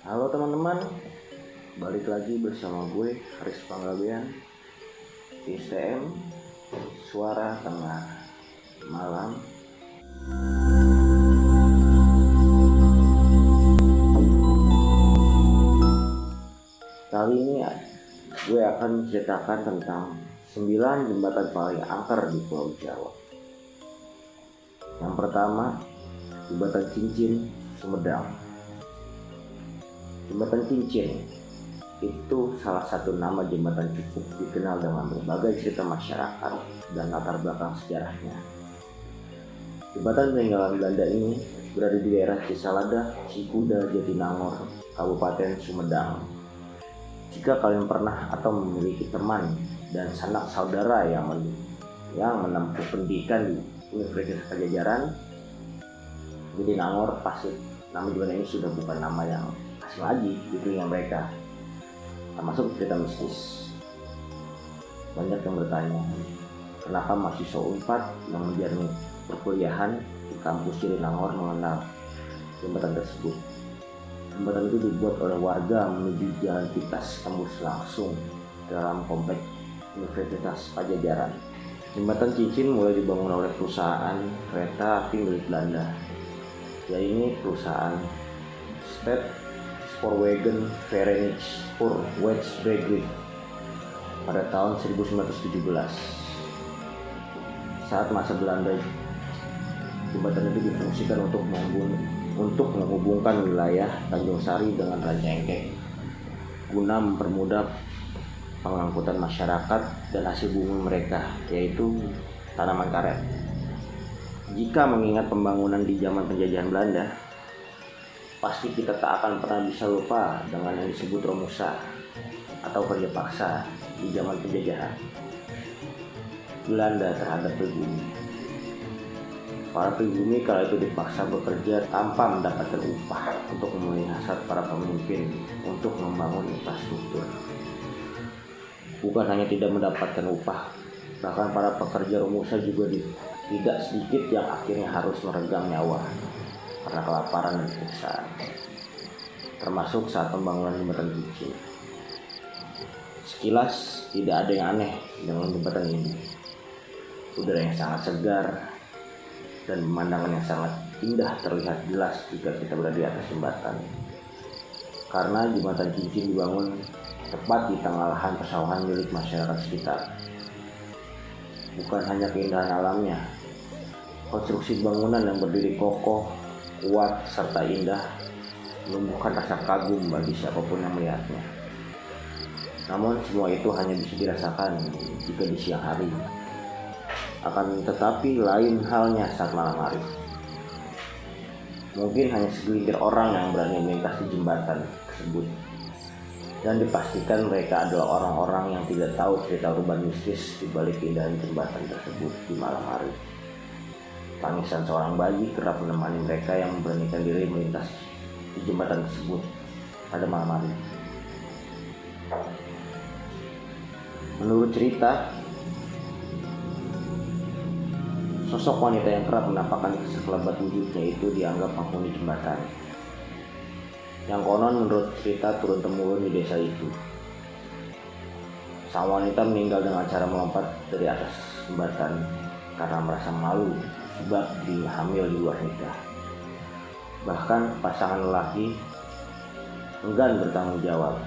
Halo teman-teman, balik lagi bersama gue Haris Panggabean di STM Suara Tengah Malam. Kali ini gue akan menceritakan tentang 9 jembatan paling angker di Pulau Jawa. Yang pertama, Jembatan Cincin, Sumedang. Jembatan Cincin itu salah satu nama jembatan cukup dikenal dengan berbagai cerita masyarakat dan latar belakang sejarahnya. Jembatan peninggalan Belanda ini berada di daerah Cisalada, Cikuda, Jatinangor, Kabupaten Sumedang. Jika kalian pernah atau memiliki teman dan sanak saudara yang menempuh pendidikan di Universitas Pajajaran, Jatinangor, pasti nama jembatan ini sudah bukan nama yang asing lagi di telinga mereka, termasuk cerita mistis. Banyak yang bertanya, kenapa mahasiswa Unpad yang menjalani perkuliahan di kampus Jatinangor mengenal jembatan tersebut. Jembatan itu dibuat oleh warga menuju Jalan Titas tembus langsung dalam komplek Universitas Pajajaran. Jembatan Cincin mulai dibangun oleh perusahaan kereta api milik Belanda, yaitu perusahaan Stad Spoorwegen Vereniging West-Brabant pada tahun 1917. Saat masa Belanda, jembatan itu difungsikan untuk menghubungkan wilayah Tanjung Sari dengan Ranca Ekek guna mempermudah pengangkutan masyarakat dan hasil bumi mereka, yaitu tanaman karet. Jika mengingat pembangunan di zaman penjajahan Belanda, pasti kita tak akan pernah bisa lupa dengan yang disebut romusa atau kerja paksa di zaman penjajahan Belanda terhadap pribumi. Para pribumi kala itu dipaksa bekerja tanpa mendapatkan upah untuk memenuhi hasrat para pemimpin untuk membangun infrastruktur. Bukan hanya tidak mendapatkan upah, bahkan para pekerja romusa juga tidak sedikit yang akhirnya harus meregang nyawa karena kelaparan dan kesusahan, termasuk saat pembangunan jembatan Cincin. Sekilas tidak ada yang aneh dengan jembatan ini. Udara yang sangat segar dan pemandangan yang sangat indah terlihat jelas jika kita berada di atas jembatan. Karena jembatan Cincin dibangun tepat di tengah lahan persawahan milik masyarakat sekitar. Bukan hanya keindahan alamnya, konstruksi bangunan yang berdiri kokoh, kuat, serta indah menumbuhkan rasa kagum bagi siapapun yang melihatnya. Namun semua itu hanya bisa dirasakan jika di siang hari. Akan tetapi lain halnya saat malam hari. Mungkin hanya segelintir orang yang berani melintasi jembatan tersebut, dan dipastikan mereka adalah orang-orang yang tidak tahu cerita urban mistis di balik keindahan jembatan tersebut di malam hari. Tangisan seorang bayi kerap menemani mereka yang memberanikan diri melintas di jembatan tersebut pada malam hari. Menurut cerita, sosok wanita yang kerap menampakkan sekelebat wujudnya itu dianggap penghuni jembatan, yang konon menurut cerita turun-temurun di desa itu. Sang wanita meninggal dengan cara melompat dari atas jembatan karena merasa malu sebab hamil di luar nikah. Bahkan pasangan lelaki enggan bertanggung jawab.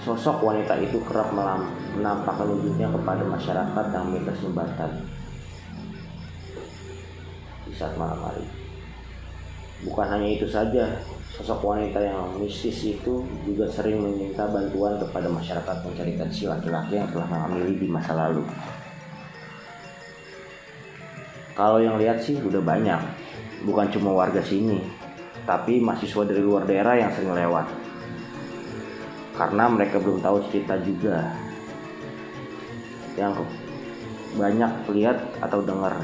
Sosok wanita itu kerap menampakkan wujudnya kepada masyarakat yang melintas jembatan di saat malam hari. Bukan hanya itu saja, sosok wanita yang mistis itu juga sering meminta bantuan kepada masyarakat mencarikan si laki-laki yang telah menghamili di masa lalu. Kalau yang lihat sih udah banyak, bukan cuma warga sini, tapi mahasiswa dari luar daerah yang sering lewat. Karena mereka belum tahu cerita juga. Yang banyak lihat atau dengar.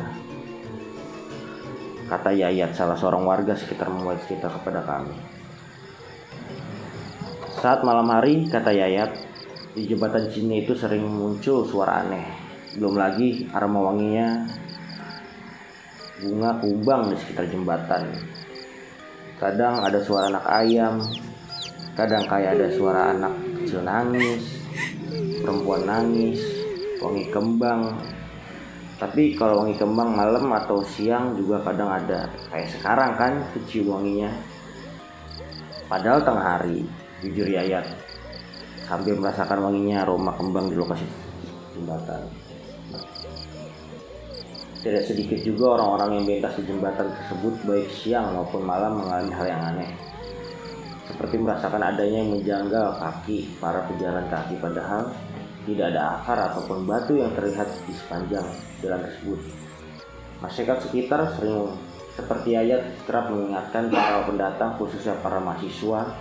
Kata Yayat, salah seorang warga sekitar membuat cerita kepada kami. Saat malam hari, kata Yayat, di jembatan sini itu sering muncul suara aneh. Belum lagi aroma wanginya bunga kumbang di sekitar jembatan. Kadang ada suara anak ayam, Kadang kayak ada suara anak kecil nangis, perempuan nangis, wangi kembang. Tapi kalau wangi kembang malam atau siang juga kadang ada. Kayak sekarang kan kecium wanginya. Padahal tengah hari, jujur Yayat, sambil merasakan wanginya aroma kembang di lokasi jembatan. Tidak sedikit juga orang-orang yang melintas di jembatan tersebut baik siang maupun malam mengalami hal yang aneh. Seperti merasakan adanya yang menjanggal kaki para pejalan kaki, padahal tidak ada akar ataupun batu yang terlihat di sepanjang jalan tersebut. Masyarakat sekitar sering seperti Ayat kerap mengingatkan para pendatang, khususnya para mahasiswa,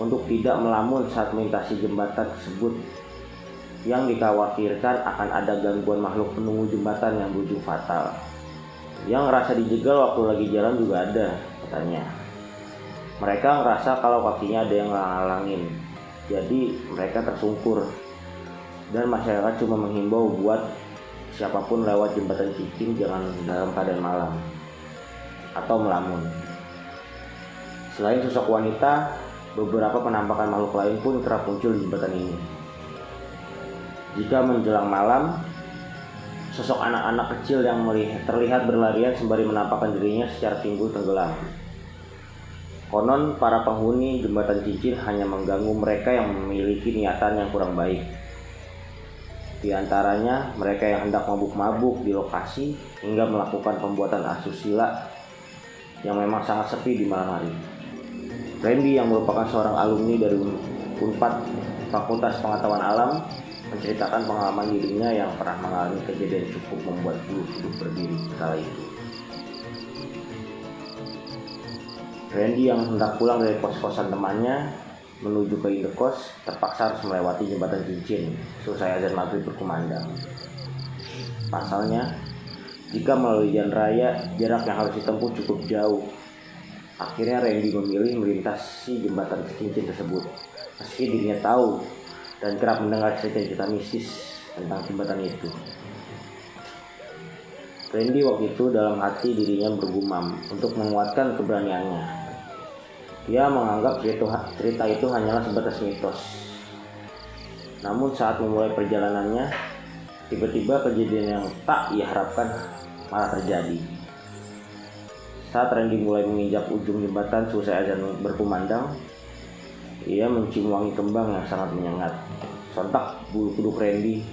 untuk tidak melamun saat melintasi jembatan tersebut, yang dikhawatirkan akan ada gangguan makhluk penunggu jembatan yang berujung fatal. Yang ngerasa dijegal waktu lagi jalan juga ada, katanya. Mereka ngerasa kalau kakinya ada yang ngalangin, jadi mereka tersungkur. Dan masyarakat cuma menghimbau buat siapapun lewat jembatan Cicing jangan dalam keadaan malam atau melamun. Selain sosok wanita, beberapa penampakan makhluk lain pun kerap muncul di jembatan ini. Jika menjelang malam, sosok anak-anak kecil yang terlihat berlarian sembari menampakkan dirinya secara timbul tenggelam. Konon para penghuni jembatan Cicing hanya mengganggu mereka yang memiliki niatan yang kurang baik. Di antaranya mereka yang hendak mabuk-mabuk di lokasi hingga melakukan pembuatan asusila yang memang sangat sepi di malam hari. Randy yang merupakan seorang alumni dari Unpad Fakultas Pengetahuan Alam menceritakan pengalaman dirinya yang pernah mengalami kejadian cukup membuat bulu kuduk berdiri kala itu. Randy yang hendak pulang dari kos-kosan temannya menuju ke indekos terpaksa harus melewati jembatan cincin selesai azan maghrib berkumandang. Pasalnya, jika melalui jalan raya, jarak yang harus ditempuh cukup jauh. Akhirnya Randy memilih melintasi jembatan cincin tersebut, meski dirinya tahu dan kerap mendengar cerita-cerita mistis tentang jembatan itu. Randy waktu itu dalam hati dirinya bergumam untuk menguatkan keberaniannya. Dia menganggap cerita itu hanyalah sebatas mitos. Namun saat memulai perjalanannya, tiba-tiba kejadian yang tak ia harapkan malah terjadi. Saat Randy mulai menginjak ujung jembatan selesai azan berkumandang, ia mencium wangi kembang yang sangat menyengat. Sontak bulu kuduk Randy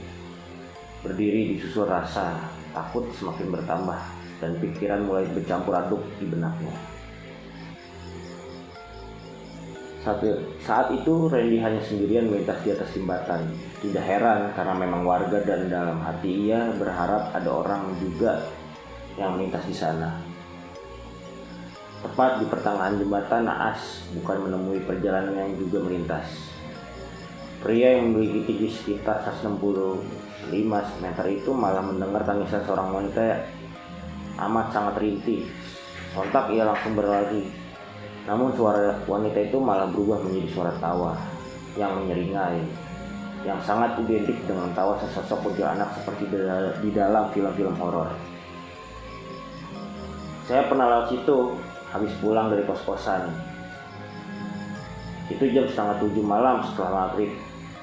berdiri disusul rasa takut semakin bertambah dan pikiran mulai bercampur aduk di benaknya. Saat itu Randy hanya sendirian melintas di atas jembatan. Tidak heran karena memang warga dan dalam hati ia berharap ada orang juga yang melintas di sana. Tepat di pertengahan jembatan, Naas bukan menemui perjalanan yang juga melintas. Pria yang memiliki tinggi sekitar 165 meter itu malah mendengar tangisan seorang wanita amat sangat rintih. Sontak ia langsung berlari. Namun suara wanita itu malah berubah menjadi suara tawa yang menyeringai, yang sangat identik dengan tawa sesosok kuntilanak seperti di dalam film-film horor. Saya pernah lewat situ habis pulang dari kos-kosan. Itu jam 6:30 malam setelah maghrib.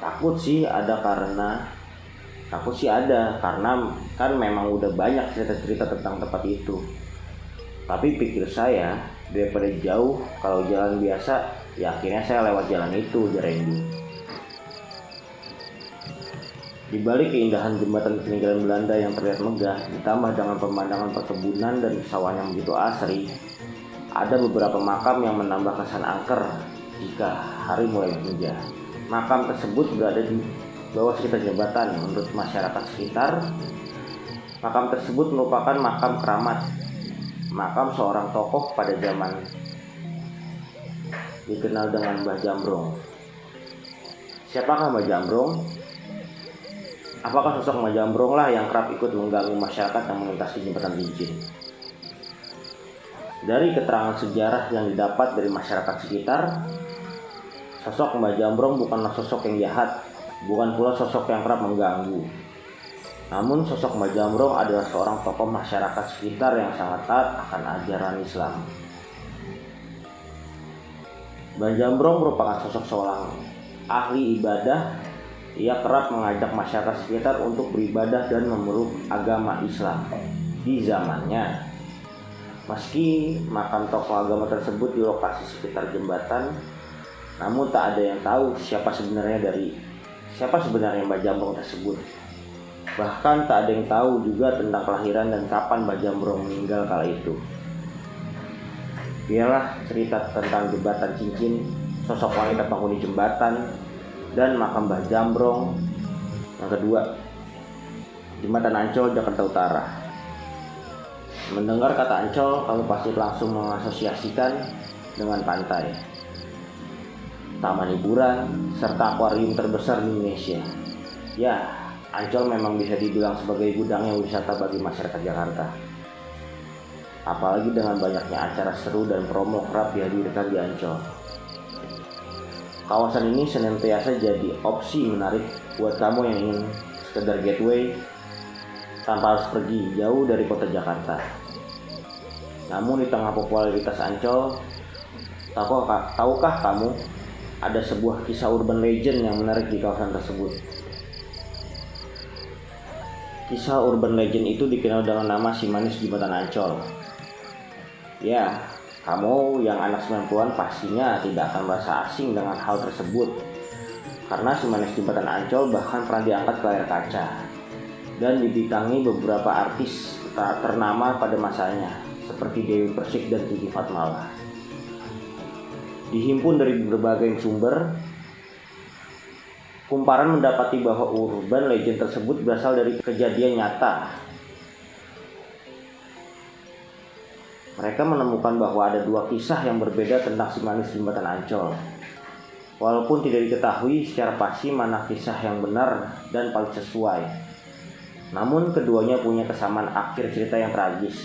Takut sih ada karena kan memang udah banyak cerita-cerita tentang tempat itu. Tapi pikir saya, daripada jauh kalau jalan biasa, ya akhirnya saya lewat jalan itu, ujar Randy. Di balik keindahan jembatan peninggalan Belanda yang terlihat megah, ditambah dengan pemandangan perkebunan dan sawah yang begitu asri, ada beberapa makam yang menambah kesan angker jika hari mulai menja. Makam tersebut berada di bawah sekitar jembatan. Menurut masyarakat sekitar, makam tersebut merupakan makam keramat, makam seorang tokoh pada zaman dikenal dengan Mbah Jambrong. Siapakah Mbah Jambrong? Apakah sosok Mbah Jambrong lah yang kerap ikut mengganggu masyarakat yang melintasi jembatan cincin? Dari keterangan sejarah yang didapat dari masyarakat sekitar, sosok Mbah Jambrong bukanlah sosok yang jahat, bukan pula sosok yang kerap mengganggu. Namun sosok Mbah Jambrong adalah seorang tokoh masyarakat sekitar yang sangat taat akan ajaran Islam. Mbah Jambrong merupakan sosok seorang ahli ibadah. Ia kerap mengajak masyarakat sekitar untuk beribadah dan memeluk agama Islam di zamannya. Meski makam tokoh agama tersebut di lokasi sekitar jembatan, namun tak ada yang tahu siapa sebenarnya Mbah Jambrong tersebut. Bahkan tak ada yang tahu juga tentang kelahiran dan kapan Mbah Jambrong meninggal kala itu. Biarlah cerita tentang jembatan cincin, sosok wanita penghuni jembatan, dan makam Mbah Jambrong. Yang kedua, Jembatan Ancol, Jakarta Utara. Mendengar kata Ancol, kamu pasti langsung mengasosiasikan dengan pantai, taman hiburan, serta akuarium terbesar di Indonesia. Ya, Ancol memang bisa dibilang sebagai gudangnya wisata bagi masyarakat Jakarta. Apalagi dengan banyaknya acara seru dan promo kerap dihadirkan di Ancol. Kawasan ini senantiasa jadi opsi menarik buat kamu yang ingin sekedar getaway tanpa harus pergi jauh dari kota Jakarta. Namun di tengah popularitas Ancol, tahukah kamu ada sebuah kisah urban legend yang menarik di kawasan tersebut? Kisah urban legend itu dikenal dengan nama Si Manis Jembatan Ancol. Ya, kamu yang anak 90-an pastinya tidak akan merasa asing dengan hal tersebut, karena Si Manis Jembatan Ancol bahkan pernah diangkat ke layar kaca dan dibintangi beberapa artis ternama pada masanya, seperti Dewi Persik dan Kiki Fatmala. Dihimpun dari berbagai sumber, kumparan mendapati bahwa urban legend tersebut berasal dari kejadian nyata. Mereka menemukan bahwa ada dua kisah yang berbeda tentang Si Manis Jembatan Ancol. Walaupun tidak diketahui secara pasti mana kisah yang benar dan paling sesuai, namun keduanya punya kesamaan akhir cerita yang tragis.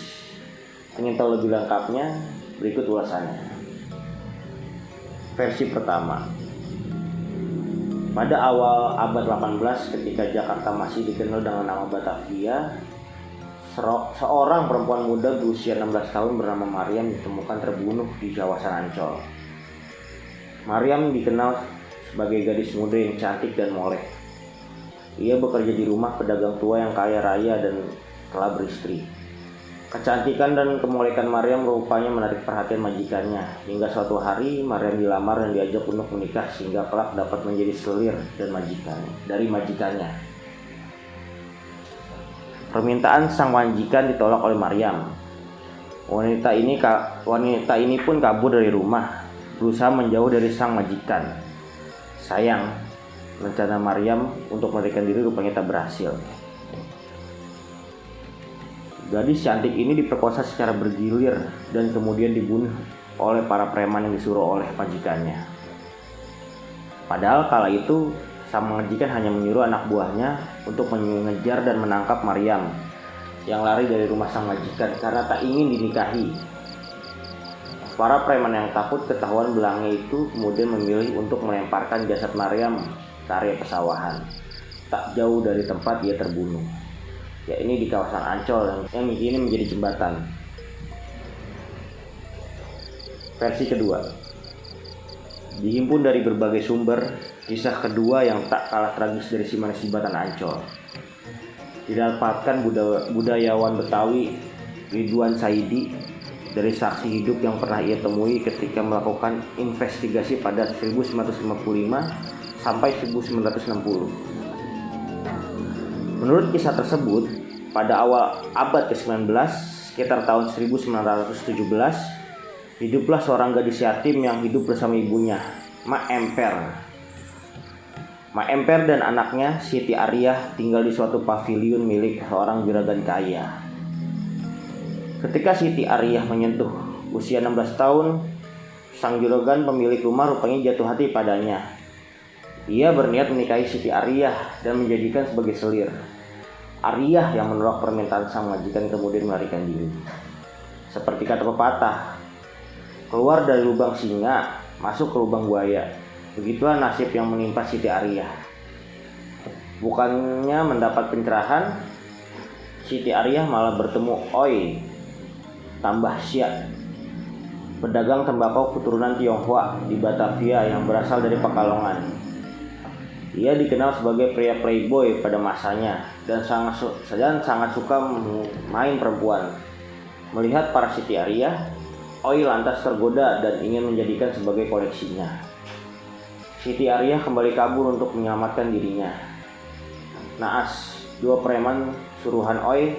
Ingin tahu lebih lengkapnya? Berikut ulasannya. Versi pertama. Pada awal abad 18, ketika Jakarta masih dikenal dengan nama Batavia, seorang perempuan muda berusia 16 tahun bernama Maryam ditemukan terbunuh di kawasan Ancol. Maryam dikenal sebagai gadis muda yang cantik dan molek. Ia bekerja di rumah pedagang tua yang kaya raya dan telah beristri. Kecantikan dan kemolekan Maryam rupanya menarik perhatian majikannya, hingga suatu hari Maryam dilamar dan diajak untuk menikah sehingga kelak dapat menjadi selir dari majikannya. Permintaan sang majikan ditolak oleh Maryam. Wanita ini pun kabur dari rumah, berusaha menjauh dari sang majikan. Sayang, rencana Maryam untuk melarikan diri rupanya tak berhasil. Gadis cantik ini diperkosa secara bergilir dan kemudian dibunuh oleh para preman yang disuruh oleh majikannya. Padahal kala itu sang majikan hanya menyuruh anak buahnya untuk mengejar dan menangkap Maryam yang lari dari rumah sang majikan karena tak ingin dinikahi. Para preman yang takut ketahuan belangnya itu kemudian memilih untuk melemparkan jasad Maryam ke area pesawahan tak jauh dari tempat dia terbunuh. Ya, ini di kawasan Ancol yang kini menjadi jembatan. Versi kedua. Dihimpun dari berbagai sumber, kisah kedua yang tak kalah tragis dari Si Manis Jembatan Ancol didapatkan budayawan Betawi Ridwan Saidi dari saksi hidup yang pernah ia temui ketika melakukan investigasi pada 1955 sampai 1960. Menurut kisah tersebut, pada awal abad ke-19, sekitar tahun 1917, hiduplah seorang gadis yatim yang hidup bersama ibunya, Mak Emper. Mak Emper dan anaknya, Siti Ariyah, tinggal di suatu paviliun milik seorang juragan kaya. Ketika Siti Ariyah menyentuh usia 16 tahun, sang juragan pemilik rumah rupanya jatuh hati padanya. Ia berniat menikahi Siti Ariyah dan menjadikan sebagai selir. Ariyah yang menolak permintaan sang majikan kemudian melarikan diri. Seperti kata pepatah, keluar dari lubang singa, masuk ke lubang buaya. Begitulah nasib yang menimpa Siti Ariyah. Bukannya mendapat pencerahan, Siti Ariyah malah bertemu Oi tambah Syah, pedagang tembakau keturunan Tionghoa di Batavia yang berasal dari Pekalongan. Ia dikenal sebagai pria playboy pada masanya dan sangat suka main perempuan. Melihat para Siti Ariyah, Oi lantas tergoda dan ingin menjadikan sebagai koleksinya. Siti Ariyah kembali kabur untuk menyelamatkan dirinya. Naas, dua preman suruhan Oi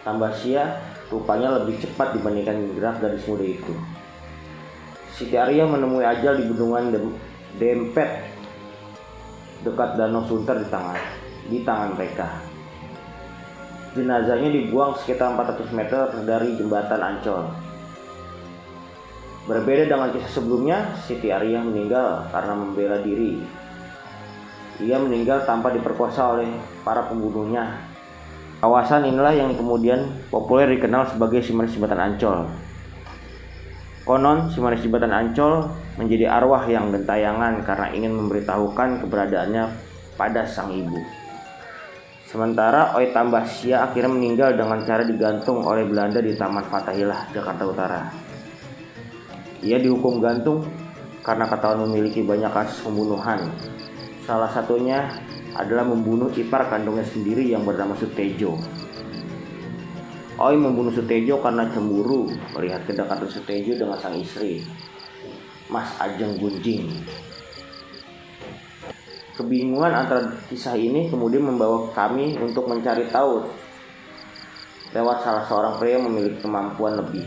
Tambasia rupanya lebih cepat dibandingkan gerak gadis muda itu. Siti Ariyah menemui ajal di bendungan Dempet dekat Danau Sunter di tangan mereka. Jenazahnya dibuang sekitar 400 meter dari jembatan Ancol. Berbeda dengan kisah sebelumnya, Siti Ariyah meninggal karena membela diri. Ia meninggal tanpa diperkosa oleh para pembunuhnya. Kawasan inilah yang kemudian populer dikenal sebagai Simanis Jembatan Ancol. Konon, Simanis Jembatan Ancol menjadi arwah yang gentayangan karena ingin memberitahukan keberadaannya pada sang ibu. Sementara Oi Tambasia akhirnya meninggal dengan cara digantung oleh Belanda di Taman Fathahillah, Jakarta Utara. Ia dihukum gantung karena ketahuan memiliki banyak kasus pembunuhan. Salah satunya adalah membunuh ipar kandungnya sendiri yang bernama Sutejo. Oi membunuh Sutejo karena cemburu melihat kedekatan Sutejo dengan sang istri, Mas Ajeng Gunjing. Kebingungan antara kisah ini kemudian membawa kami untuk mencari tahu lewat salah seorang pria yang memiliki kemampuan lebih.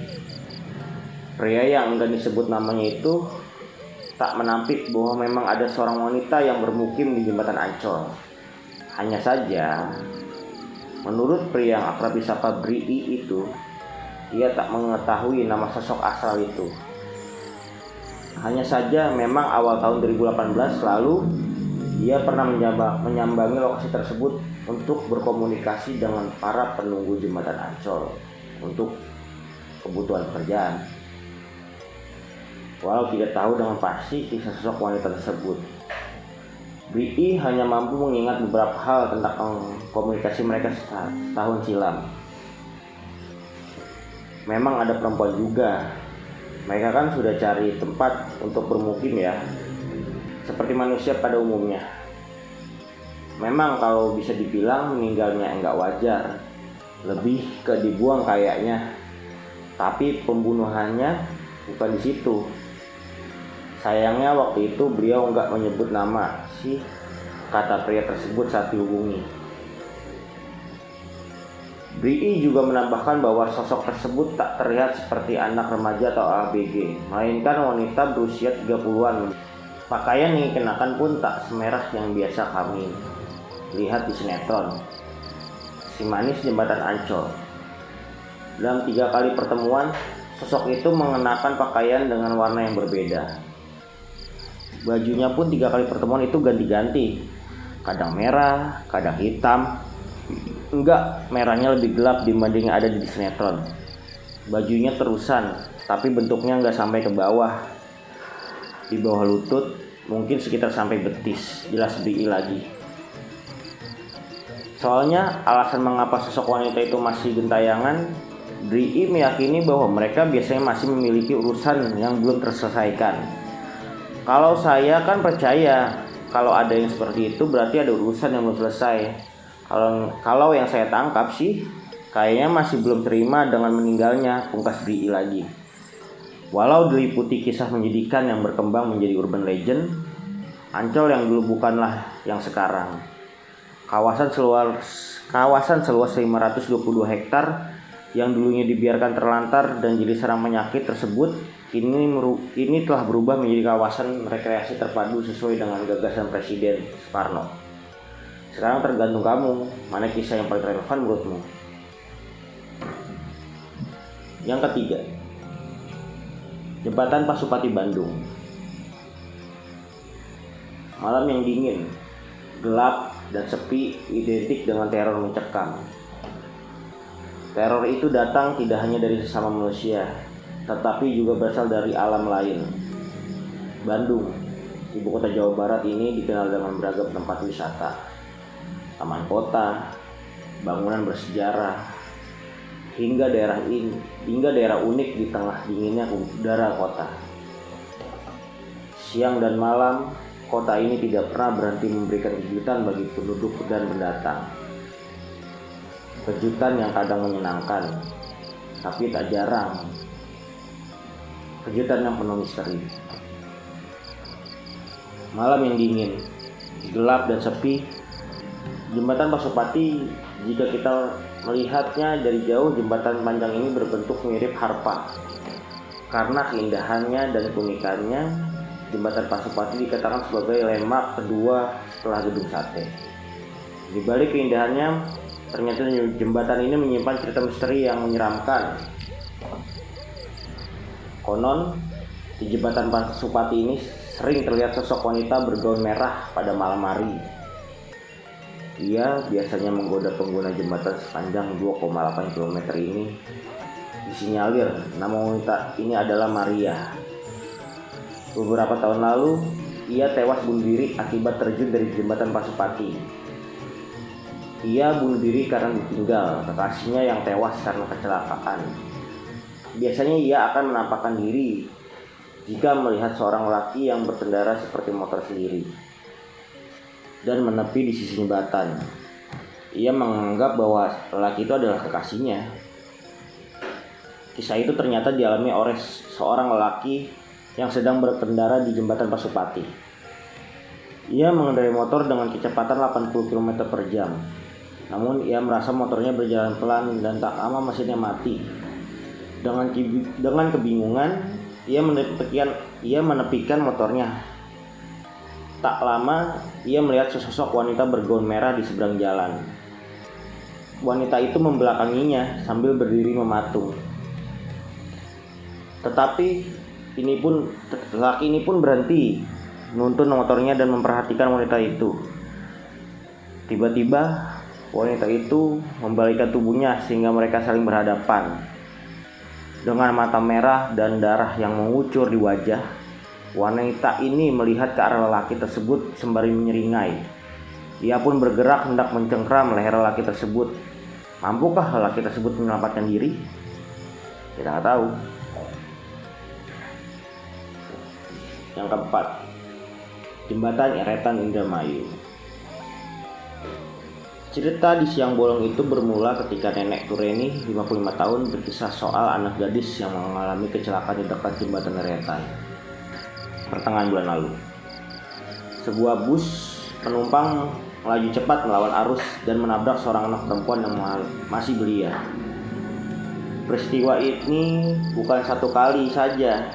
Pria yang enggan disebut namanya itu tak menampik bahwa memang ada seorang wanita yang bermukim di jembatan Ancol. Hanya saja, menurut pria yang akrab disapa Brii itu, ia tak mengetahui nama sosok asal itu. Hanya saja memang awal tahun 2018 lalu ia pernah menyambangi lokasi tersebut untuk berkomunikasi dengan para penunggu jembatan Ancol untuk kebutuhan pekerjaan. Walau tidak tahu dengan pasti kisah sosok wanita tersebut, Brii hanya mampu mengingat beberapa hal tentang komunikasi mereka setahun silam. Memang ada perempuan juga. Mereka kan sudah cari tempat untuk bermukim ya, seperti manusia pada umumnya. Memang kalau bisa dibilang meninggalnya enggak wajar, lebih ke dibuang kayaknya. Tapi pembunuhannya bukan di situ. Sayangnya waktu itu beliau enggak menyebut nama sih, kata pria tersebut saat dihubungi. Brii juga menambahkan bahwa sosok tersebut tak terlihat seperti anak remaja atau ABG, melainkan wanita berusia 30-an. Pakaian yang dikenakan pun tak semerah yang biasa kami lihat di sinetron Simanis Jembatan Ancol. Dalam 3 kali pertemuan, sosok itu mengenakan pakaian dengan warna yang berbeda. Bajunya pun 3 kali pertemuan itu ganti-ganti, kadang merah, kadang hitam. Enggak, merahnya lebih gelap dibanding yang ada di sinetron. Bajunya terusan, tapi bentuknya enggak sampai ke bawah. Di bawah lutut, mungkin sekitar sampai betis, jelas Brii lagi. Soalnya alasan mengapa sosok wanita itu masih gentayangan, Brii meyakini bahwa mereka biasanya masih memiliki urusan yang belum terselesaikan. Kalau saya kan percaya kalau ada yang seperti itu berarti ada urusan yang belum selesai. Kalau yang saya tangkap sih kayaknya masih belum terima dengan meninggalnya, pungkas Brii lagi. Walau diliputi kisah menyedihkan yang berkembang menjadi urban legend, Ancol yang dulu bukanlah yang sekarang. Kawasan seluas 522 hektar yang dulunya dibiarkan terlantar dan jadi sarang penyakit tersebut kini telah berubah menjadi kawasan rekreasi terpadu sesuai dengan gagasan Presiden Soekarno. Sekarang tergantung kamu, mana kisah yang paling relevan menurutmu? Yang ketiga, Jembatan Pasupati Bandung. Malam yang dingin, gelap, dan sepi identik dengan teror mencekam. Teror itu datang tidak hanya dari sesama manusia, tetapi juga berasal dari alam lain. Bandung, ibu kota Jawa Barat ini dikenal dengan beragam tempat wisata, taman kota, bangunan bersejarah, hingga daerah unik di tengah dinginnya udara kota. Siang dan malam, kota ini tidak pernah berhenti memberikan kejutan bagi penduduk dan pendatang. Kejutan yang kadang menyenangkan, tapi tak jarang kejutan yang penuh misteri. Malam yang dingin, gelap dan sepi, jembatan Pasupati, jika kita melihatnya dari jauh, jembatan panjang ini berbentuk mirip harpa. Karena keindahannya dan keunikannya, jembatan Pasupati dikatakan sebagai landmark kedua setelah Gedung Sate. Di balik keindahannya, ternyata jembatan ini menyimpan cerita misteri yang menyeramkan. Konon, di jembatan Pasupati ini sering terlihat sosok wanita bergaun merah pada malam hari. Ia biasanya menggoda pengguna jembatan sepanjang 2,8 km ini. Disinyalir nama wanita ini adalah Maria. Beberapa tahun lalu, ia tewas bunuh diri akibat terjun dari jembatan Pasupati. Ia bunuh diri karena ditinggal kekasihnya yang tewas karena kecelakaan. Biasanya ia akan menampakkan diri jika melihat seorang lelaki yang berkendara seperti motor sendiri dan menepi di sisi jembatan. Ia menganggap bahwa lelaki itu adalah kekasihnya. Kisah itu ternyata dialami oleh seorang lelaki yang sedang berkendara di jembatan Pasupati. Ia mengendarai motor dengan kecepatan 80 km per jam. Namun ia merasa motornya berjalan pelan dan tak lama mesinnya mati. Dengan kebingungan, ia menepikan motornya. Tak lama, ia melihat sesosok wanita bergaun merah di seberang jalan. Wanita itu membelakanginya sambil berdiri mematung. Tetapi lelaki ini pun berhenti, menuntun motornya dan memperhatikan wanita itu. Tiba-tiba, wanita itu membalikkan tubuhnya sehingga mereka saling berhadapan. Dengan mata merah dan darah yang mengucur di wajah, wanita ini melihat ke arah lelaki tersebut sembari menyeringai. Ia pun bergerak hendak mencengkram leher lelaki tersebut. Mampukah lelaki tersebut menyelamatkan diri? Kita tak tahu. Yang keempat, jembatan Eretan Indramayu. Cerita di Siang Bolong itu bermula ketika nenek Tureni, 55 tahun, berkisah soal anak gadis yang mengalami kecelakaan di dekat jembatan Eretan pertengahan bulan lalu. Sebuah bus penumpang melaju cepat melawan arus dan menabrak seorang anak perempuan yang masih belia. Peristiwa ini bukan satu kali saja.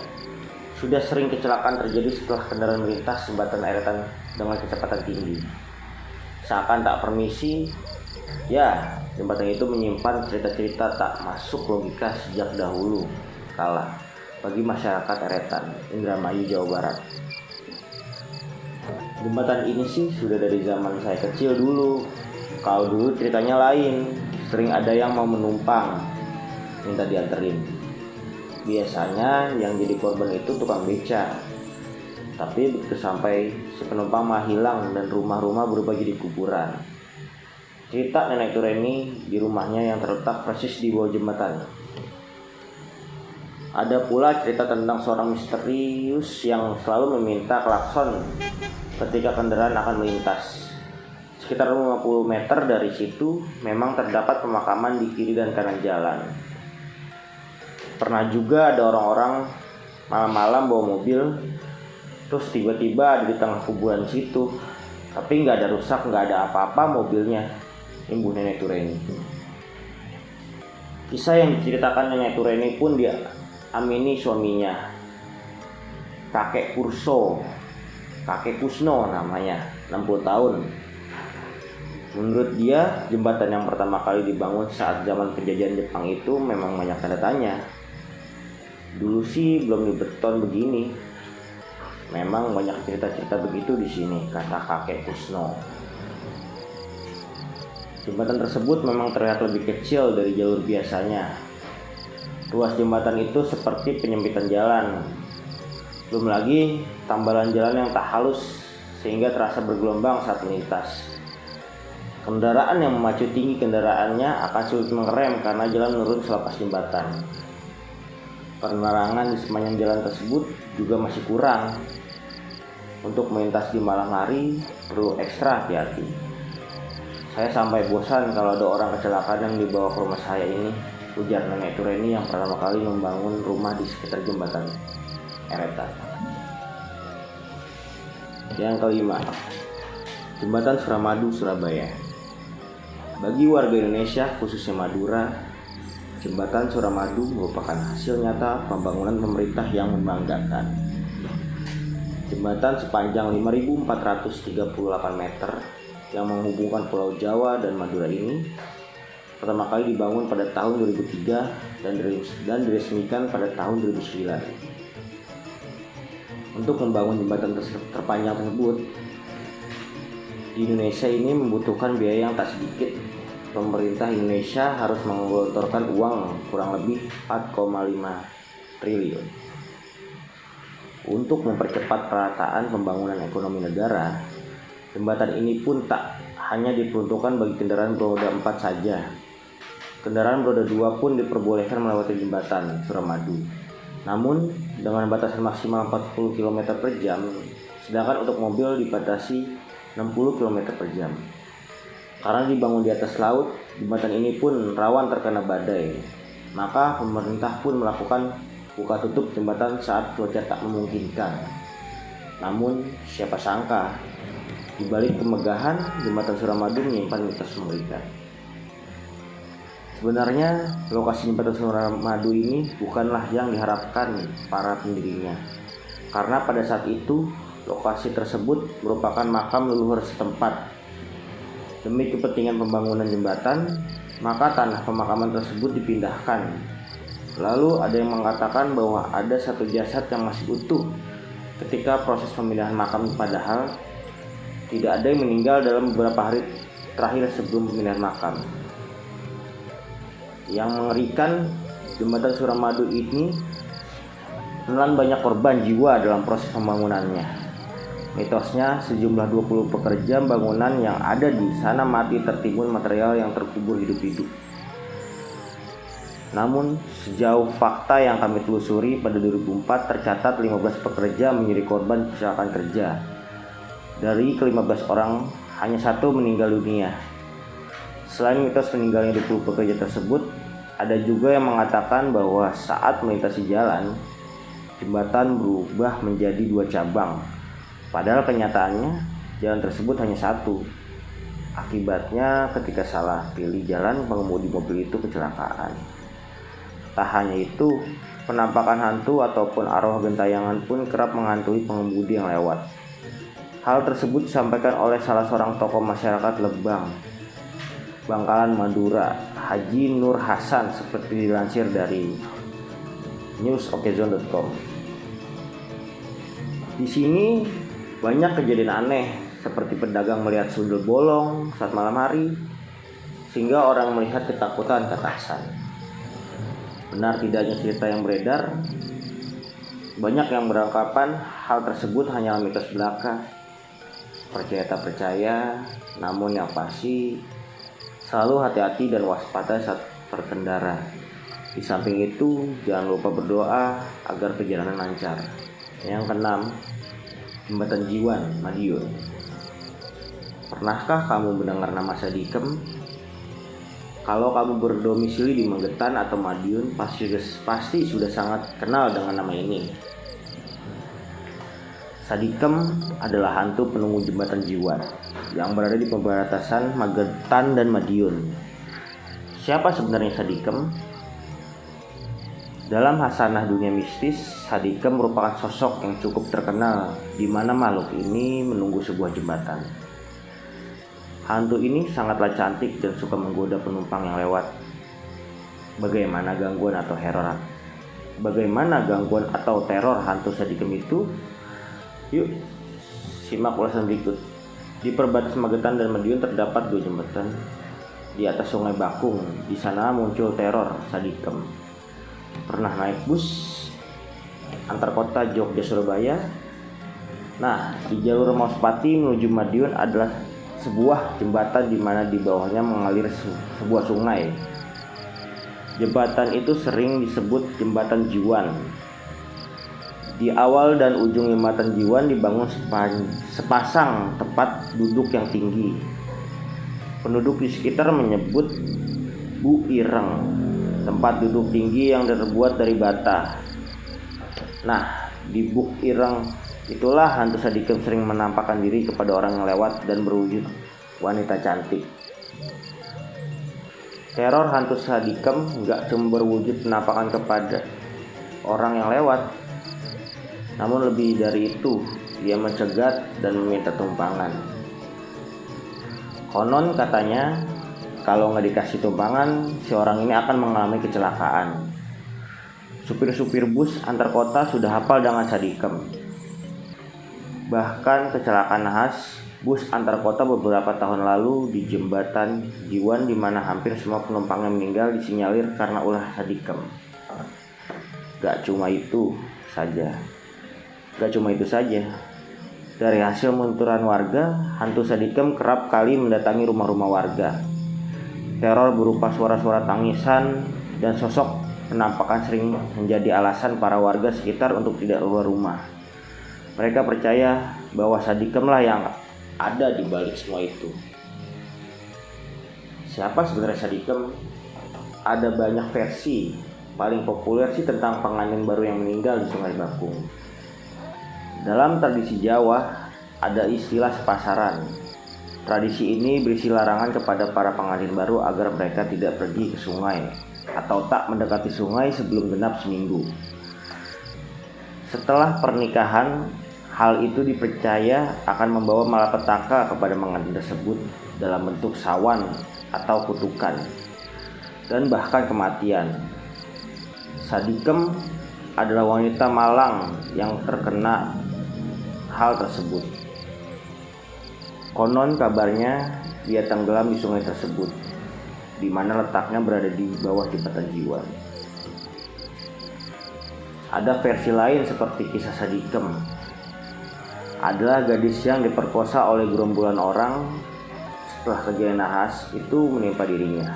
Sudah sering kecelakaan terjadi setelah kendaraan melintas jembatan Eretan dengan kecepatan tinggi. Seakan tak permisi, ya, jembatan itu menyimpan cerita-cerita tak masuk logika sejak dahulu kala bagi masyarakat Eretan, Indramayu, Jawa Barat. Jembatan ini sih sudah dari zaman saya kecil dulu. Kalau dulu ceritanya lain, sering ada yang mau menumpang, minta dianterin. Biasanya yang jadi korban itu tukang beca. Tapi begitu sampai si penumpang malah hilang dan rumah-rumah berubah jadi kuburan. Cerita nenek Tureni di rumahnya yang terletak persis di bawah jembatan. Ada pula cerita tentang seorang misterius yang selalu meminta klakson ketika kendaraan akan melintas. Sekitar 50 meter dari situ memang terdapat pemakaman di kiri dan kanan jalan. Pernah juga ada orang-orang malam-malam bawa mobil, terus tiba-tiba ada di tengah kuburan situ, tapi nggak ada rusak, nggak ada apa-apa mobilnya. Ibu nenek Tureni. Kisah yang diceritakan nenek Tureni pun dia amini suaminya, kakek Kusno namanya, 60 tahun. Menurut dia, jembatan yang pertama kali dibangun saat zaman penjajahan Jepang itu memang banyak tanda tanya. Dulu sih belum dibeton begini. Memang banyak cerita-cerita begitu di sini, kata kakek Kusno. Jembatan tersebut memang terlihat lebih kecil dari jalur biasanya. Ruas jembatan itu seperti penyempitan jalan. Belum lagi tambalan jalan yang tak halus sehingga terasa bergelombang saat melintas. Kendaraan yang memacu tinggi kendaraannya akan sulit mengerem karena jalan menurun selepas jembatan. Penerangan di sepanjang jalan tersebut juga masih kurang. Untuk melintas di malam hari perlu ekstra hati-hati. Saya sampai bosan kalau ada orang kecelakaan yang dibawa ke rumah saya ini, ujar nenek Tureni yang pertama kali membangun rumah di sekitar jembatan Eretan. Yang kelima, Jembatan Suramadu, Surabaya. Bagi warga Indonesia, khususnya Madura, Jembatan Suramadu merupakan hasil nyata pembangunan pemerintah yang membanggakan. Jembatan sepanjang 5.438 meter yang menghubungkan Pulau Jawa dan Madura ini pertama kali dibangun pada tahun 2003 dan diresmikan pada tahun 2009. Untuk membangun jembatan terpanjang tersebut, di Indonesia ini membutuhkan biaya yang tak sedikit. Pemerintah Indonesia harus menggelontorkan uang kurang lebih 4,5 triliun. Untuk mempercepat perataan pembangunan ekonomi negara, jembatan ini pun tak hanya diperuntukkan bagi kendaraan beroda 4 saja. Kendaraan beroda 2 pun diperbolehkan melewati jembatan Suramadu. Namun dengan batasan maksimal 40 km per jam, sedangkan untuk mobil dibatasi 60 km per jam. Karena dibangun di atas laut, jembatan ini pun rawan terkena badai. Maka pemerintah pun melakukan buka tutup jembatan saat cuaca tak memungkinkan. Namun siapa sangka, di balik kemegahan, jembatan Suramadu menyimpan mitos mengerikan. Sebenarnya lokasi jembatan Suramadu ini bukanlah yang diharapkan para pendirinya. Karena pada saat itu lokasi tersebut merupakan makam leluhur setempat. Demi kepentingan pembangunan jembatan, maka tanah pemakaman tersebut dipindahkan. Lalu ada yang mengatakan bahwa ada satu jasad yang masih utuh ketika proses pemindahan makam, padahal tidak ada yang meninggal dalam beberapa hari terakhir sebelum pemindahan makam. Yang mengerikan, jembatan Suramadu ini menelan banyak korban jiwa dalam proses pembangunannya. Mitosnya sejumlah 20 pekerja bangunan yang ada di sana mati tertimbun material yang terkubur hidup-hidup. Namun sejauh fakta yang kami telusuri, pada 2004 tercatat 15 pekerja menjadi korban kecelakaan kerja. Dari ke-15 orang, hanya 1 meninggal dunia. Selain mitos meninggalnya 20 pekerja tersebut, ada juga yang mengatakan bahwa saat melintasi jalan, jembatan berubah menjadi 2 cabang. Padahal kenyataannya jalan tersebut hanya 1. Akibatnya ketika salah pilih jalan, pengemudi mobil itu kecelakaan. Tak hanya itu, penampakan hantu ataupun arwah gentayangan pun kerap menghantui pengemudi yang lewat. Hal tersebut disampaikan oleh salah seorang tokoh masyarakat Lebang, Bangkalan, Madura, Haji Nur Hasan, seperti dilansir dari newsokezone.com. Di sini banyak kejadian aneh, seperti pedagang melihat sundel bolong saat malam hari, sehingga orang melihat ketakutan, kata Hasan. Benar tidaknya cerita yang beredar, banyak yang beranggapan hal tersebut hanyalah mitos belaka. Percaya tak percaya, namun yang pasti selalu hati-hati dan waspada saat berkendara. Di samping itu, jangan lupa berdoa agar perjalanan lancar. Yang keenam, Jembatan Jiwan, Madiun. Pernahkah kamu mendengar nama Sadikem? Kalau kamu berdomisili di Magetan atau Madiun, pasti sudah sangat kenal dengan nama ini. Sadikem adalah hantu penunggu jembatan Jiwan yang berada di perbatasan Magetan dan Madiun. Siapa sebenarnya Sadikem? Dalam hasanah dunia mistis, Sadikem merupakan sosok yang cukup terkenal, di mana makhluk ini menunggu sebuah jembatan. Hantu ini sangatlah cantik dan suka menggoda penumpang yang lewat. Bagaimana gangguan atau teror hantu Sadikem itu? Yuk, simak ulasan berikut. Di perbatasan Magetan dan Madiun terdapat 2 jembatan di atas Sungai Bakung. Di sana muncul teror Sadikem. Pernah naik bus antar kota Jogja Surabaya? Nah, di jalur Mauspati menuju Madiun adalah sebuah jembatan di mana di bawahnya mengalir sebuah sungai. Jembatan itu sering disebut Jembatan Jiwan. Di awal dan ujung Jembatan Jiwan dibangun sepasang tempat duduk yang tinggi. Penduduk di sekitar menyebut Bu Ireng, tempat duduk tinggi yang terbuat dari bata. Nah, di Buk Ireng itulah hantu Sadikem sering menampakkan diri kepada orang yang lewat dan berwujud wanita cantik. Teror hantu Sadikem gak cuma berwujud penampakan kepada orang yang lewat, namun lebih dari itu, dia mencegat dan meminta tumpangan. Konon katanya, kalau nggak dikasih tumpangan, si orang ini akan mengalami kecelakaan. Supir-supir bus antar kota sudah hafal dengan Sadikem. Bahkan kecelakaan nahas bus antar kota beberapa tahun lalu di Jembatan Jiwan di mana hampir semua penumpang yang meninggal disinyalir karena ulah Sadikem. Gak cuma itu saja. Dari hasil penuturan warga, hantu Sadikem kerap kali mendatangi rumah-rumah warga. Teror berupa suara-suara tangisan dan sosok penampakan sering menjadi alasan para warga sekitar untuk tidak keluar rumah. Mereka percaya bahwa Sadikem lah yang ada di balik semua itu. Siapa sebenarnya Sadikem? Ada banyak versi. Paling populer sih tentang pengantin baru yang meninggal di Sungai Bakung. Dalam tradisi Jawa, ada istilah sepasaran. Tradisi ini berisi larangan kepada para pengantin baru agar mereka tidak pergi ke sungai atau tak mendekati sungai sebelum genap seminggu. Setelah pernikahan, hal itu dipercaya akan membawa malapetaka kepada pengantin tersebut dalam bentuk sawan atau kutukan, dan bahkan kematian. Sadikem adalah wanita malang yang terkena hal tersebut. Konon kabarnya dia tenggelam di sungai tersebut, di mana letaknya berada di bawah Jembatan Jiwan. Ada versi lain seperti kisah Sadikem. Adalah gadis yang diperkosa oleh gerombolan orang setelah kejadian nahas itu menimpa dirinya.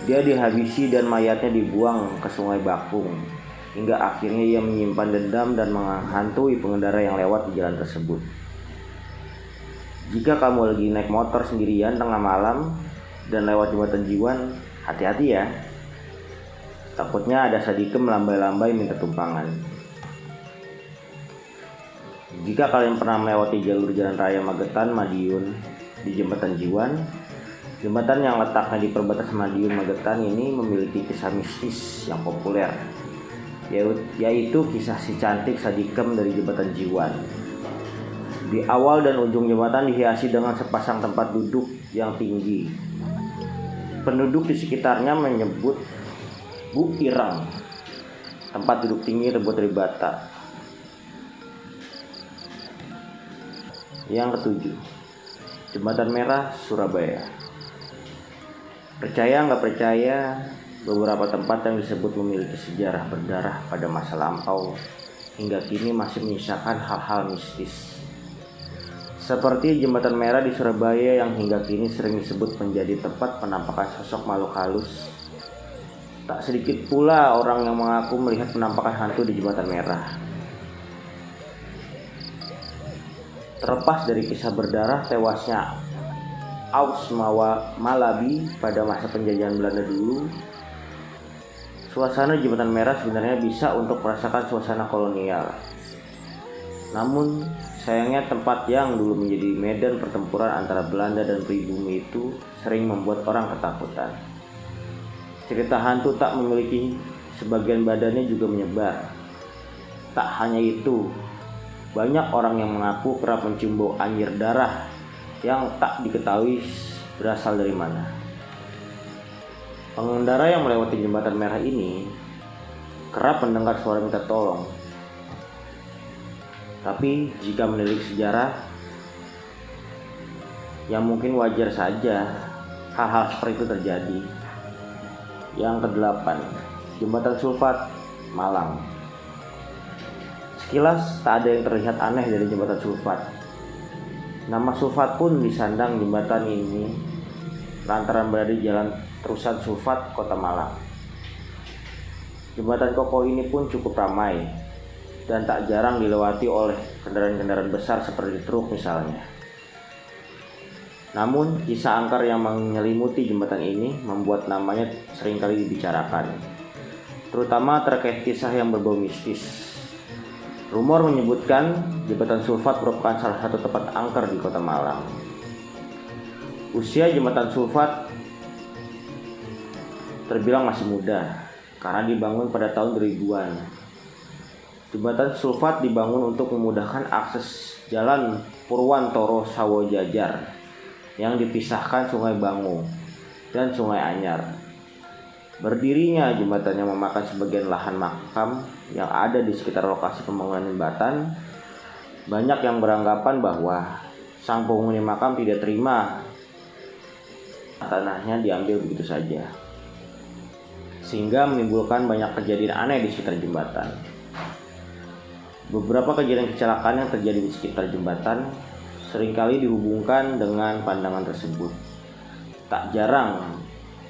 Dia dihabisi dan mayatnya dibuang ke Sungai Bakung, hingga akhirnya ia menyimpan dendam dan menghantui pengendara yang lewat di jalan tersebut. Jika kamu lagi naik motor sendirian tengah malam dan lewat Jembatan Jiwan, hati-hati ya. Takutnya ada Sadikem melambai-lambai minta tumpangan. Jika kalian pernah melewati jalur jalan raya Magetan Madiun di Jembatan Jiwan, jembatan yang letaknya di perbatasan Madiun Magetan ini memiliki kisah mistis yang populer, yaitu kisah si cantik Sadikem dari Jembatan Jiwan. Di awal dan ujung jembatan dihiasi dengan sepasang tempat duduk yang tinggi. Penduduk di sekitarnya menyebut Bu Ireng, tempat duduk tinggi terbuat dari bata. Yang ketujuh, Jembatan Merah Surabaya. Percaya nggak percaya, beberapa tempat yang disebut memiliki sejarah berdarah pada masa lampau hingga kini masih menyisakan hal-hal mistis. Seperti Jembatan Merah di Surabaya yang hingga kini sering disebut menjadi tempat penampakan sosok makhluk halus. Tak sedikit pula orang yang mengaku melihat penampakan hantu di Jembatan Merah. Terlepas dari kisah berdarah tewasnya Aus Malabi pada masa penjajahan Belanda dulu, suasana Jembatan Merah sebenarnya bisa untuk merasakan suasana kolonial. Namun sayangnya tempat yang dulu menjadi medan pertempuran antara Belanda dan pribumi itu sering membuat orang ketakutan. Cerita hantu tak memiliki sebagian badannya juga menyebar. Tak hanya itu, banyak orang yang mengaku kerap mencium bau anjir darah yang tak diketahui berasal dari mana. Pengendara yang melewati Jembatan Merah ini kerap mendengar suara minta tolong. Tapi jika menilik sejarah, ya mungkin wajar saja hal-hal seperti itu terjadi. Yang kedelapan, Jembatan Sulfat, Malang. Sekilas tak ada yang terlihat aneh dari Jembatan Sulfat. Nama Sulfat pun disandang jembatan ini lantaran berada di Jalan Terusan Sulfat, Kota Malang. Jembatan kokoh ini pun cukup ramai dan tak jarang dilewati oleh kendaraan-kendaraan besar seperti truk misalnya. Namun, kisah angker yang menyelimuti jembatan ini membuat namanya seringkali dibicarakan, terutama terkait kisah yang berbau mistis. Rumor menyebutkan jembatan Sulfat merupakan salah satu tempat angker di Kota Malang. Usia jembatan Sulfat terbilang masih muda karena dibangun pada tahun 2000-an. Jembatan Sulfat dibangun untuk memudahkan akses jalan Purwantoro Sawojajar yang dipisahkan Sungai Bangu dan Sungai Anyar. Berdirinya jembatan yang memakan sebagian lahan makam yang ada di sekitar lokasi pembangunan jembatan, banyak yang beranggapan bahwa sang penghuni makam tidak terima tanahnya diambil begitu saja, sehingga menimbulkan banyak kejadian aneh di sekitar jembatan. Beberapa kejadian kecelakaan yang terjadi di sekitar jembatan seringkali dihubungkan dengan pandangan tersebut. Tak jarang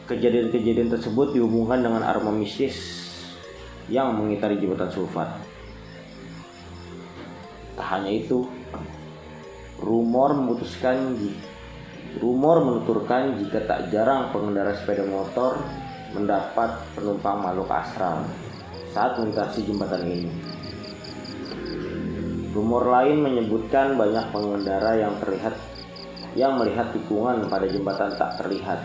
kejadian-kejadian tersebut dihubungkan dengan aroma mistis yang mengitari jembatan Sulfat. Tak hanya itu, rumor menuturkan jika tak jarang pengendara sepeda motor mendapat penumpang makhluk astral saat melintasi jembatan ini. Rumor lain menyebutkan banyak pengendara yang melihat tikungan pada jembatan tak terlihat.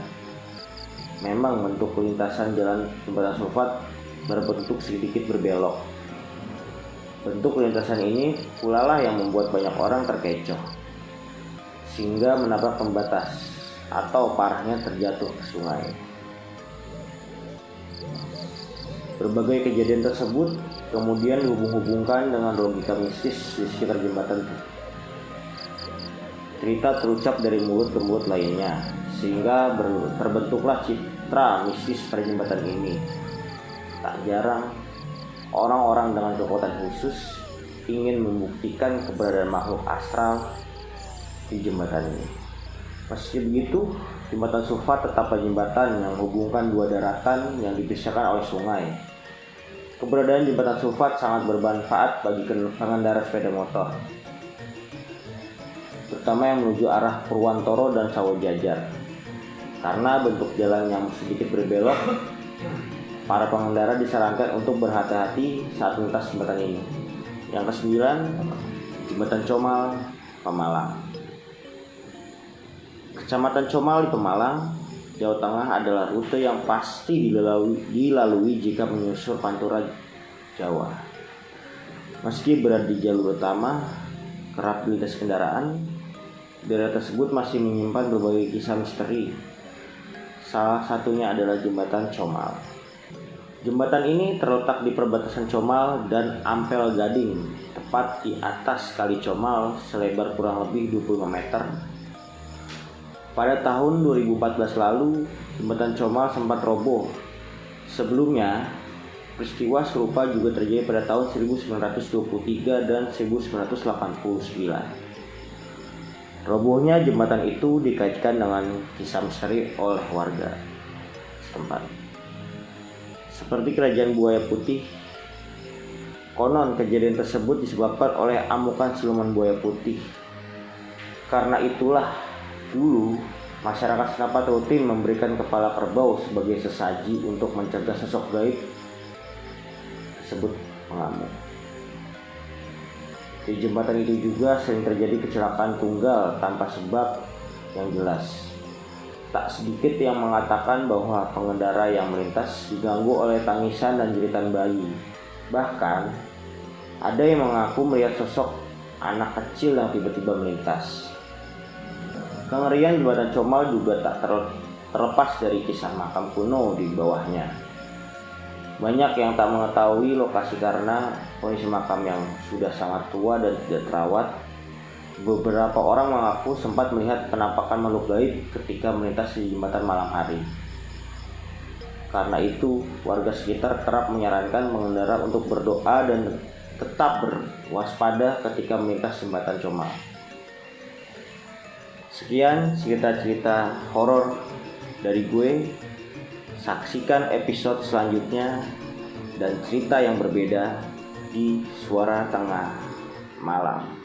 Memang bentuk lintasan jalan jembatan Sulfat berbentuk sedikit berbelok. Bentuk lintasan ini pula lah yang membuat banyak orang terkecoh, sehingga menabrak pembatas atau parahnya terjatuh ke sungai. Berbagai kejadian tersebut kemudian dihubung-hubungkan dengan logika mistis di sekitar jembatan. Cerita terucap dari mulut ke mulut lainnya, sehingga terbentuklah citra mistis pada jembatan ini. Tak jarang orang-orang dengan kekuatan khusus ingin membuktikan keberadaan makhluk astral di jembatan ini. Meski begitu, jembatan Sulfat tetaplah jembatan yang menghubungkan dua daratan yang dipisahkan oleh sungai. Keberadaan jembatan Sulfat sangat bermanfaat bagi pengendara sepeda motor, terutama yang menuju arah Purwantoro dan Sawojajar. Karena bentuk jalan yang sedikit berbelok, para pengendara disarankan untuk berhati-hati saat melintas jembatan ini. Yang ke-9, Jembatan Comal, Pemalang. Kecamatan Comal di Pemalang, Jawa Tengah adalah rute yang pasti dilalui jika menyusur Pantura Jawa. Meski berada di jalur utama, kerap dilintas kendaraan, daerah tersebut masih menyimpan berbagai kisah misteri. Salah satunya adalah Jembatan Comal. Jembatan ini terletak di perbatasan Comal dan Ampel Gading, tepat di atas Kali Comal selebar kurang lebih 25 meter. Pada tahun 2014 lalu, jembatan Comal sempat roboh. Sebelumnya, peristiwa serupa juga terjadi pada tahun 1923 dan 1989. Robohnya jembatan itu dikaitkan dengan kisah misteri oleh warga setempat. Seperti kerajaan buaya putih, konon kejadian tersebut disebabkan oleh amukan siluman buaya putih. Karena itulah dulu masyarakat setempat rutin memberikan kepala kerbau sebagai sesaji untuk mencegah sosok gaib tersebut mengamuk. Di jembatan itu juga sering terjadi kecelakaan tunggal tanpa sebab yang jelas. Tak sedikit yang mengatakan bahwa pengendara yang melintas diganggu oleh tangisan dan jeritan bayi. Bahkan ada yang mengaku melihat sosok anak kecil yang tiba-tiba melintas. Kengerian jembatan Comal juga tak terlepas dari kisah makam kuno di bawahnya. Banyak yang tak mengetahui lokasi karena kondisi makam yang sudah sangat tua dan tidak terawat. Beberapa orang mengaku sempat melihat penampakan makhluk gaib ketika melintas di jembatan malam hari. Karena itu, warga sekitar kerap menyarankan pengendara untuk berdoa dan tetap berwaspada ketika melintas jembatan Comal. Sekian cerita-cerita horor dari gue. Saksikan episode selanjutnya dan cerita yang berbeda di Suara Tengah Malam.